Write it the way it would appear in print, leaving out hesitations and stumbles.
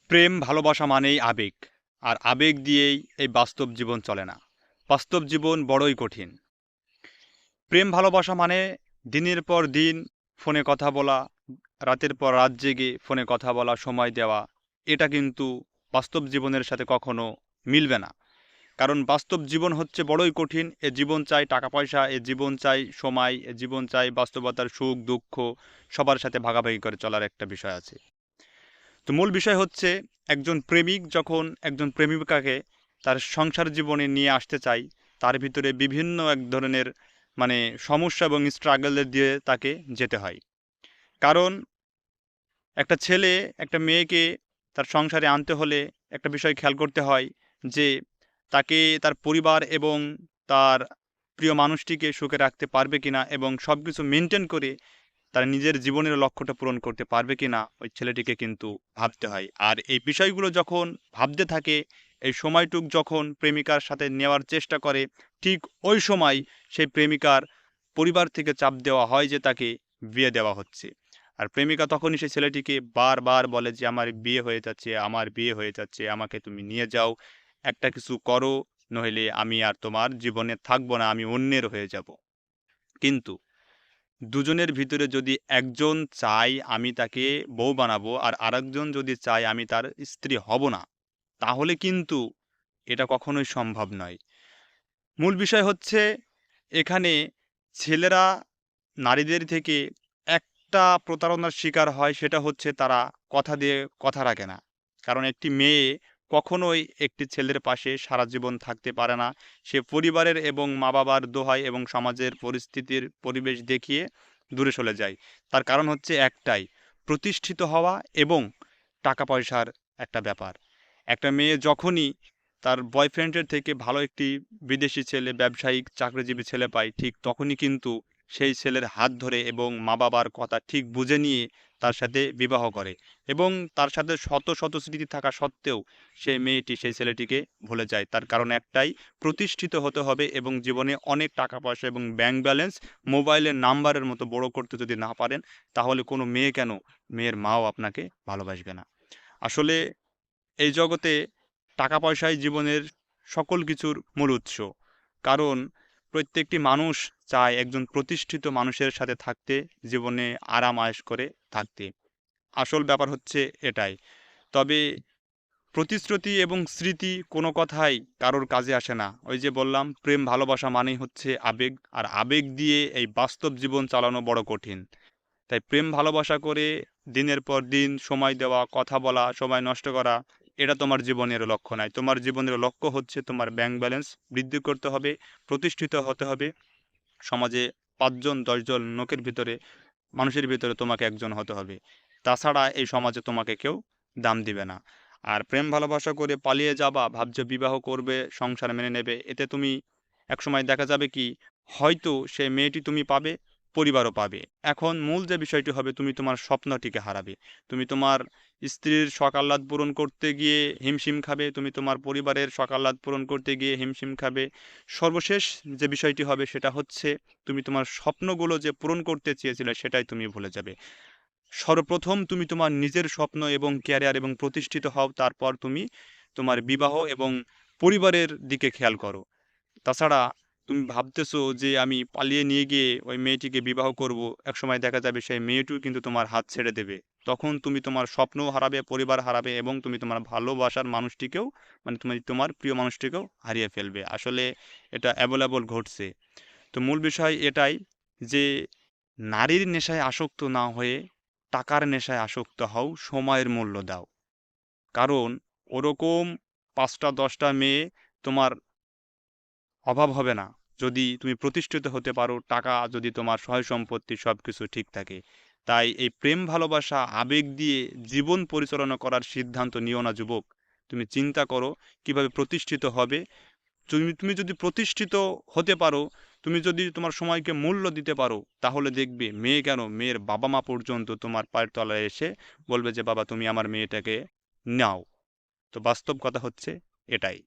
প্রেম ভালোবাসা মানেই আবেগ। আর আবেগ দিয়েই এই বাস্তব জীবন চলে না। বাস্তব জীবন বড়ই কঠিন। প্রেম ভালোবাসা মানে দিনের পর দিন ফোনে কথা বলা, রাতের পর রাত জেগে ফোনে কথা বলা, সময় দেওয়া। এটা কিন্তু বাস্তব জীবনের সাথে কখনো মিলবে না। কারণ বাস্তব জীবন হচ্ছে বড়ই কঠিন। এ জীবন চাই টাকা পয়সা, এ জীবন চাই সময়, এ জীবন চাই বাস্তবতার সুখ দুঃখ সবার সাথে ভাগাভাগি করে চলার একটা বিষয় আছে। তো মূল বিষয় হচ্ছে একজন প্রেমিক যখন একজন প্রেমিকাকে তার সংসার জীবনে নিয়ে আসতে চায়, তার ভিতরে বিভিন্ন এক ধরনের মানে সমস্যা এবং স্ট্রাগলের দিয়ে তাকে যেতে হয়। কারণ একটা ছেলে একটা মেয়েকে তার সংসারে আনতে হলে একটা বিষয় খেয়াল করতে হয় যে তাকে তার পরিবার এবং তার প্রিয় মানুষটিকে সুখে রাখতে পারবে কিনা এবং সব কিছু মেনটেন করে তার নিজের জীবনের লক্ষ্যটা পূরণ করতে পারবে কিনা ওই ছেলেটিকে কিন্তু ভাবতে হয়। আর এই বিষয়গুলো যখন ভাবতে থাকে, এই সময়টুক যখন প্রেমিকার সাথে নেওয়ার চেষ্টা করে, ঠিক ওই সময় সেই প্রেমিকার পরিবার থেকে চাপ দেওয়া হয় যে তাকে বিয়ে দেওয়া হচ্ছে। আর প্রেমিকা তখনই সেই ছেলেটিকে বারবার বলে যে আমার বিয়ে হয়ে যাচ্ছে, আমার বিয়ে হয়ে যাচ্ছে, আমাকে তুমি নিয়ে যাও, একটা কিছু করো, নইলে আমি আর তোমার জীবনে থাকবো না, আমি অন্যের হয়ে যাব। কিন্তু দুজনের ভিতরে যদি একজন চায় আমি তাকে বউ বানাবো আর আরেকজন যদি চায় আমি তার স্ত্রী হব না, তাহলে কিন্তু এটা কখনোই সম্ভব নয়। মূল বিষয় হচ্ছে এখানে ছেলেরা নারীদের থেকে একটা প্রতারণার শিকার হয়, সেটা হচ্ছে তারা কথা দিয়ে কথা রাখে না। কারণ একটি মেয়ে কখনোই একটি ছেলের পাশে সারা জীবন থাকতে পারে না। সে পরিবারের এবং মা বাবার দোহাই এবং সমাজের পরিস্থিতির পরিবেশ দেখিয়ে দূরে চলে যায়। তার কারণ হচ্ছে একটাই, প্রতিষ্ঠিত হওয়া এবং টাকা পয়সার একটা ব্যাপার। একটা মেয়ে যখনই তার বয়ফ্রেন্ডের থেকে ভালো একটি বিদেশি ছেলে, ব্যবসায়িক চাকরিজীবী ছেলে পায়, ঠিক তখনই কিন্তু সেই ছেলের হাত ধরে এবং মা বাবার কথা ঠিক বুঝে নিয়ে তার সাথে বিবাহ করে এবং তার সাথে শত শত স্মৃতি থাকা সত্ত্বেও সেই মেয়েটি সেই ছেলেটিকে ভুলে যায়। তার কারণ একটাই, প্রতিষ্ঠিত হতে হবে এবং জীবনে অনেক টাকা পয়সা এবং ব্যাংক ব্যালেন্স, মোবাইলের নাম্বারের মতো বড় করতে যদি না পারেন, তাহলে কোনো মেয়ে কেন, মেয়ের মাও আপনাকে ভালোবাসবে না। আসলে এই জগতে টাকা পয়সাই জীবনের সকল কিছুর মূল উৎস। কারণ প্রত্যেকটি মানুষ চায় একজন প্রতিষ্ঠিত মানুষের সাথে থাকতে, জীবনে আরাম আয়েশ করে থাকতে। আসল ব্যাপার হচ্ছে এটাই। তবে প্রতিশ্রুতি এবং স্মৃতি কোনো কথাই কারোর কাজে আসে না। ওই যে বললাম, প্রেম ভালোবাসা মানেই হচ্ছে আবেগ, আর আবেগ দিয়ে এই বাস্তব জীবন চালানো বড় কঠিন। তাই প্রেম ভালোবাসা করে দিনের পর দিন সময় দেওয়া, কথা বলা, সময় নষ্ট করা, এটা তোমার জীবনের লক্ষ্য নয়। তোমার জীবনের লক্ষ্য হচ্ছে তোমার ব্যাংক ব্যালেন্স বৃদ্ধি করতে হবে, প্রতিষ্ঠিত হতে হবে। সমাজে ৫ জন ১০ জন লোকের ভিতরে, মানুষের ভিতরে তোমাকে একজন হতে হবে। তাছাড়া এই সমাজে তোমাকে কেউ দাম দিবে না। আর প্রেম ভালোবাসা করে পালিয়ে যাবা, ভাবছো বিবাহ করবে, সংসার মেনে নেবে, এতে তুমি একসময় দেখা যাবে কি, হয়তো সেই মেয়েটি তুমি পাবে, পরিবারও পাবে। এখন মূল যে বিষয়টি হবে, তুমি তোমার স্বপ্নটিকে হারাবে। তুমি তোমার স্ত্রীর শখ আহ্লাদ পূরণ করতে গিয়ে হিমশিম খাবে, তুমি তোমার পরিবারের শখ আহ্লাদ পূরণ করতে গিয়ে হিমশিম খাবে। সর্বশেষ যে বিষয়টি হবে সেটা হচ্ছে তুমি তোমার স্বপ্নগুলো যে পূরণ করতে চেয়েছিলে সেটাই তুমি ভুলে যাবে। সর্বপ্রথম তুমি তোমার নিজের স্বপ্ন এবং ক্যারিয়ার এবং প্রতিষ্ঠিত হও, তারপর তুমি তোমার বিবাহ এবং পরিবারের দিকে খেয়াল করো। তাছাড়া তুমি ভাবতেছো যে আমি পালিয়ে নিয়ে গিয়ে ওই মেয়েটিকে বিবাহ করব, একসময় দেখা যাবে সেই মেয়েটিও কিন্তু তোমার হাত ছেড়ে দেবে। তখন তুমি তোমার স্বপ্নও হারাবে, পরিবার হারাবে এবং তুমি তোমার ভালোবাসার মানুষটিকেও, মানে তুমি তোমার প্রিয় মানুষটিকেও হারিয়ে ফেলবে। আসলে এটা অ্যাভেলেবল ঘটছে। তো মূল বিষয় এটাই যে নারীর নেশায় আসক্ত না হয়ে টাকার নেশায় আসক্ত হও, সময়ের মূল্য দাও। কারণ ওরকম ৫টা ১০টা মেয়ে তোমার অভাব হবে না যদি তুমি প্রতিষ্ঠিত হতে পারো, টাকা যদি তোমার সয় সম্পত্তি সব কিছু ঠিক থাকে। তাই এই প্রেম ভালোবাসা আবেগ দিয়ে জীবন পরিচালনা করার সিদ্ধান্ত নিও না যুবক। তুমি চিন্তা করো কিভাবে প্রতিষ্ঠিত হবে। তুমি তুমি যদি প্রতিষ্ঠিত হতে পারো, তুমি যদি তোমার সময়কে মূল্য দিতে পারো, তাহলে দেখবে মেয়ে কেন, মেয়ের বাবা মা পর্যন্ত তোমার পায়ের তলায় এসে বলবে যে বাবা তুমি আমার মেয়েটাকে নাও। তো বাস্তব কথা হচ্ছে এটাই।